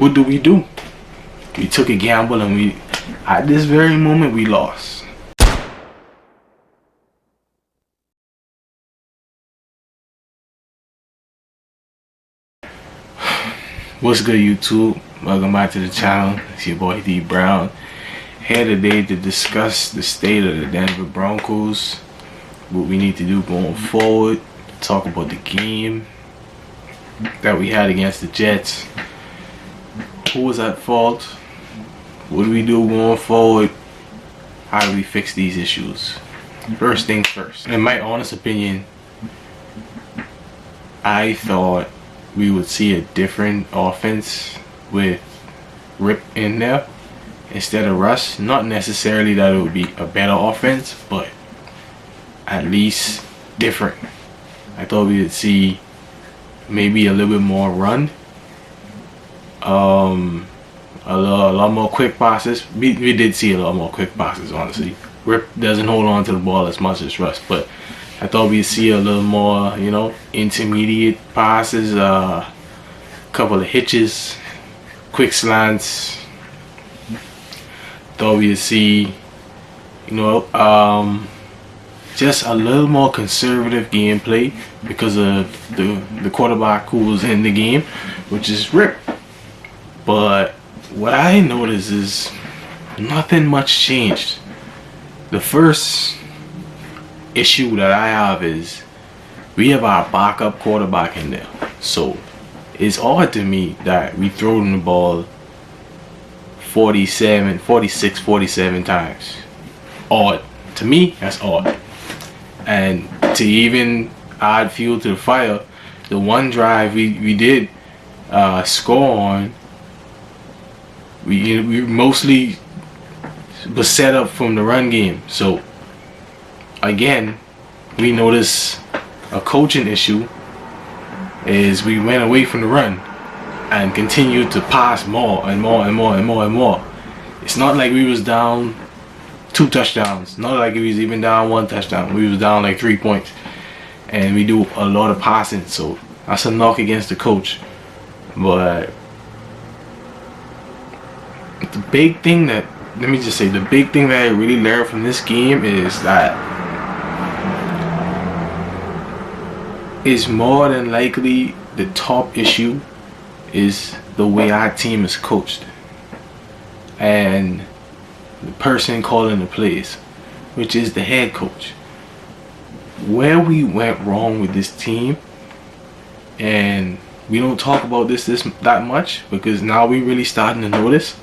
what do? We took a gamble, and at this very moment, we lost. What's good, YouTube? Welcome back to the channel. It's your boy D Brown, here today to discuss the state of the Denver Broncos, what we need to do going forward, talk about the game that we had against the Jets. Who was at fault? What do we do going forward? How do we fix these issues? First things first. In my honest opinion, I thought we would see a different offense with Rip in there instead of Russ. Not necessarily that it would be a better offense, but at least different. I thought we would see maybe a little bit more run, a lot more quick passes. We did see a lot more quick passes, honestly. Rip doesn't hold on to the ball as much as Russ, but I thought we'd see a little more, intermediate passes, couple of hitches, quick slants. Thought we'd see, just a little more conservative gameplay because of the quarterback who was in the game, which is Rip. But what I noticed is nothing much changed. The first issue that I have is we have our backup quarterback in there. So it's odd to me that we throw him the ball 46, 47 times. Odd. To me, that's odd. And to even add fuel to the fire, the one drive we did score on, we mostly was set up from the run game. So again, we noticed a coaching issue is we went away from the run and continued to pass more and more and more and more and more. It's not like we was down 2 touchdowns, not like we was even down 1 touchdown. We was down like 3 points, and we do a lot of passing. So that's a knock against the coach. But the big thing that I really learned from this game is that it's more than likely the top issue is the way our team is coached and the person calling the plays, which is the head coach. Where we went wrong with this team, and we don't talk about this that much because now we really starting to notice.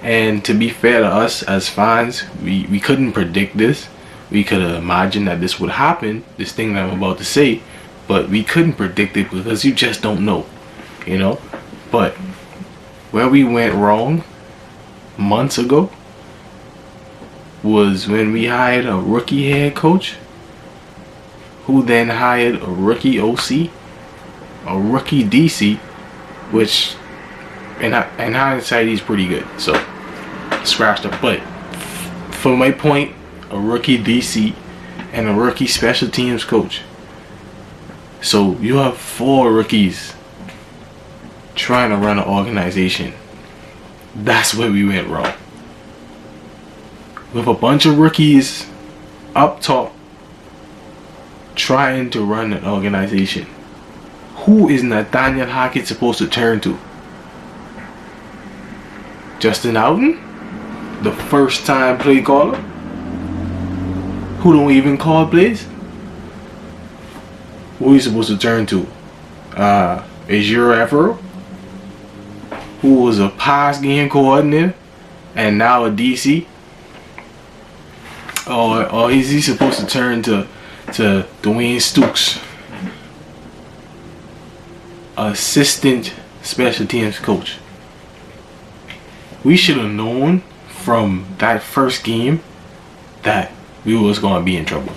And to be fair to us as fans, we couldn't predict this. We could have imagined that this would happen, this thing that I'm about to say, but we couldn't predict it because you just don't know, But where we went wrong months ago was when we hired a rookie head coach who then hired a rookie OC, a rookie DC, which in hindsight he's pretty good. So scratched up. But for my point, a rookie DC and a rookie special teams coach. So you have 4 rookies trying to run an organization. That's where we went wrong. With a bunch of rookies up top trying to run an organization, who is Nathaniel Hackett supposed to turn to? Justin Houghton? The first time play caller? Who don't even call plays? Who are you supposed to turn to? Is your Afro, who was a pass game coordinator and now a DC? Or is he supposed to turn to Dwayne Stooks, assistant special teams coach? We should have known from that first game that we was going to be in trouble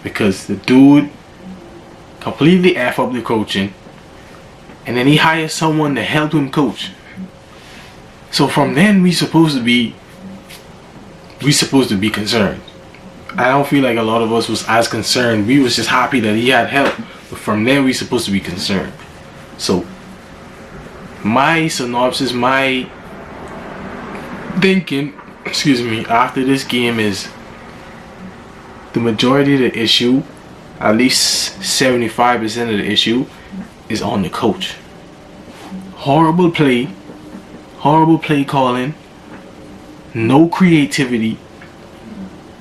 because the dude completely F up the coaching, and then he hired someone to help him coach. So from then we supposed to be concerned. I don't feel like a lot of us was as concerned. We was just happy that he had help. But from then we supposed to be concerned. So My synopsis, my thinking, after this game is the majority of the issue, at least 75% of the issue, is on the coach. Horrible play calling, no creativity,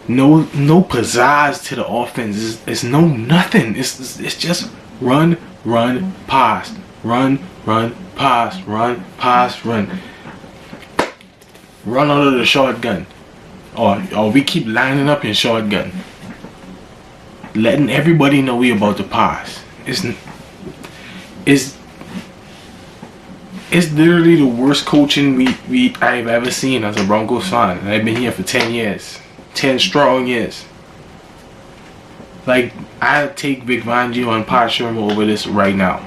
no pizzazz to the offense. It's no nothing. It's just run, pass, run, pass, run, pass, run. Run out of the shotgun, or we keep lining up in shotgun, letting everybody know we about to pass. It's literally the worst coaching I've ever seen as a Broncos fan, and I've been here for 10 years, 10 strong years. Like, I'll take Vic Fangio and Pat Shermer over this right now.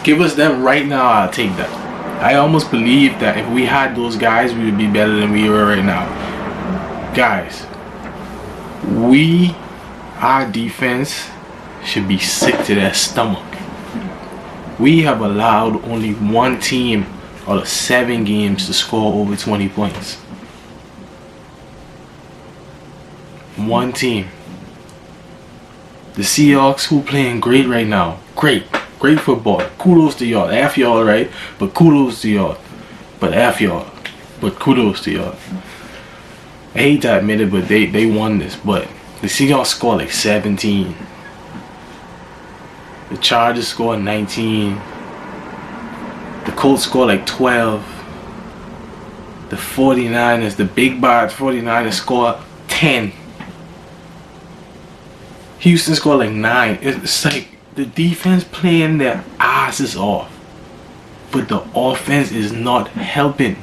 Give us them right now, I'll take that. I almost believe that if we had those guys, we would be better than we are right now. Guys, our defense should be sick to their stomach. We have allowed only one team out of 7 games to score over 20 points. One team. The Seahawks, who playing great right now. Great football. Kudos to y'all. F y'all, right? But kudos to y'all. But F y'all. But kudos to y'all. I hate to admit it, but they won this. But the Seahawks scored like 17. The Chargers scored 19. The Colts scored like 12. The 49ers, the big bad 49ers scored 10. Houston scored like 9. It's like the defense playing their asses off, but the offense is not helping.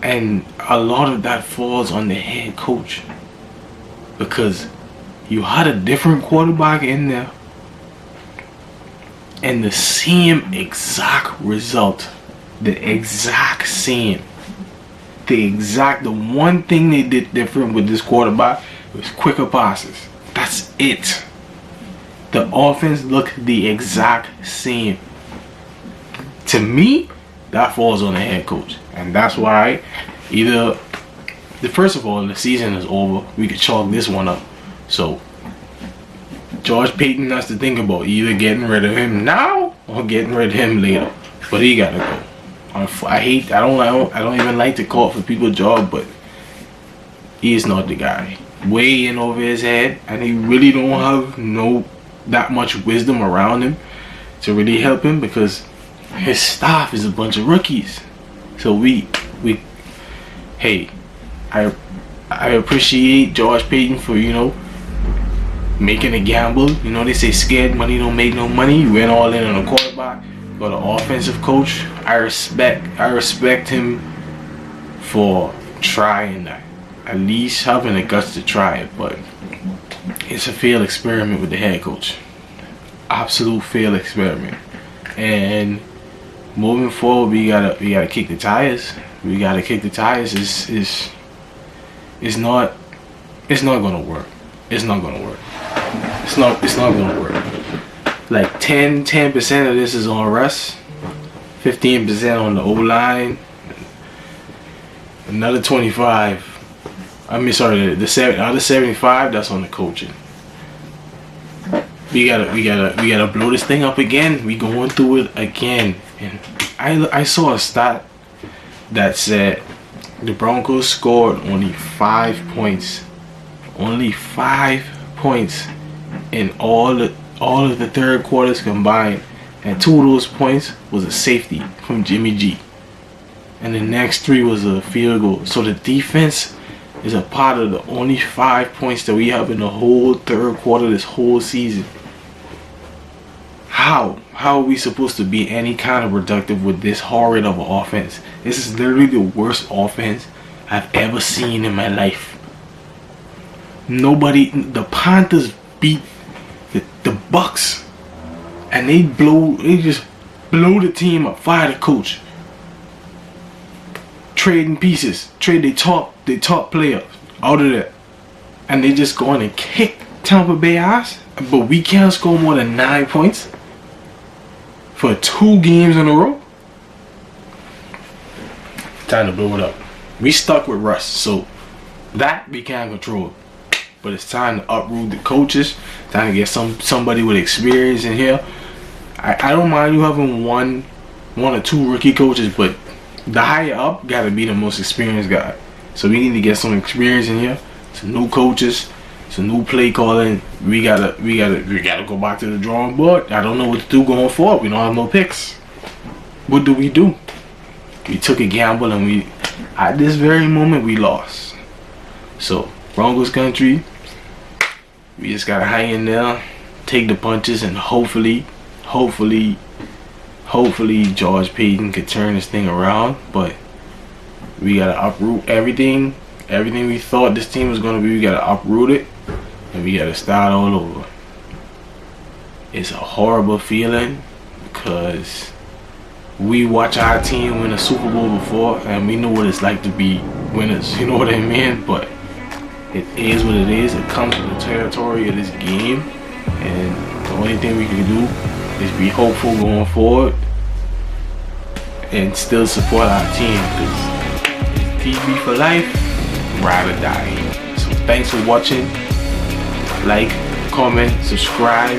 And a lot of that falls on the head coach, because you had a different quarterback in there and the same exact result. The exact same. The one thing they did different with this quarterback was quicker passes. That's it. The offense looked the exact same. To me, that falls on the head coach. And that's why first of all, the season is over. We could chalk this one up. So George Payton has to think about either getting rid of him now or getting rid of him later. But he gotta go. I don't even like to call for people's job, but he is not the guy. Way in over his head, and he really don't have that much wisdom around him to really help him, because his staff is a bunch of rookies. So I appreciate George Payton for, making a gamble. They say scared money don't make no money. You went all in on a quarterback, got an offensive coach. I respect him for trying that. At least having the guts to try it, but it's a failed experiment with the head coach. Absolute failed experiment. And moving forward, we gotta kick the tires. We gotta kick the tires. It's not gonna work. It's not gonna work. It's not gonna work. Like 10% of this is on Russ, 15% on the O-line, another 25. The other 75, that's on the coaching. We gotta blow this thing up again. We going through it again. And I saw a stat that said the Broncos scored only 5 points. Only 5 points in all of the third quarters combined, and 2 of those points was a safety from Jimmy G, and the next 3 was a field goal. So the defense is a part of the only 5 points that we have in the whole third quarter this whole season. How are we supposed to be any kind of productive with this horrid of an offense? This is literally the worst offense I've ever seen in my life. The Panthers beat the Bucks, and they just blow the team up, fire the coach, trading pieces, trade their top player out of there, and they just go on and kick Tampa Bay Eyes, but we can't score more than 9 points for 2 games in a row. Time to blow it up. We stuck with Russ, so that we can't control. But it's time to uproot the coaches. Time to get somebody with experience in here. I don't mind you having one or two rookie coaches, but the higher up gotta be the most experienced guy. So we need to get some experience in here, some new coaches, some new play calling. We gotta go back to the drawing board. I don't know what to do going forward. We don't have no picks. What do? We took a gamble and at this very moment we lost. So Broncos country, we just gotta hang in there, take the punches, and hopefully George Payton could turn this thing around. But we gotta uproot everything we thought this team was gonna be. We gotta uproot it, and we gotta start all over. It's a horrible feeling because we watch our team win a Super Bowl before, and we know what it's like to be winners. You know what I mean? But it is what it is. It comes with the territory of this game, and the only thing we can do is be hopeful going forward and still support our team, because it's TV for life, ride or die. So thanks for watching. Like, comment, subscribe.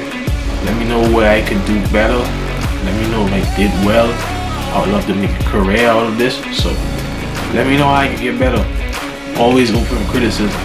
Let me know what I could do better. Let me know if I did well. I would love to make a career out of this. So let me know how I can get better. Always open criticism.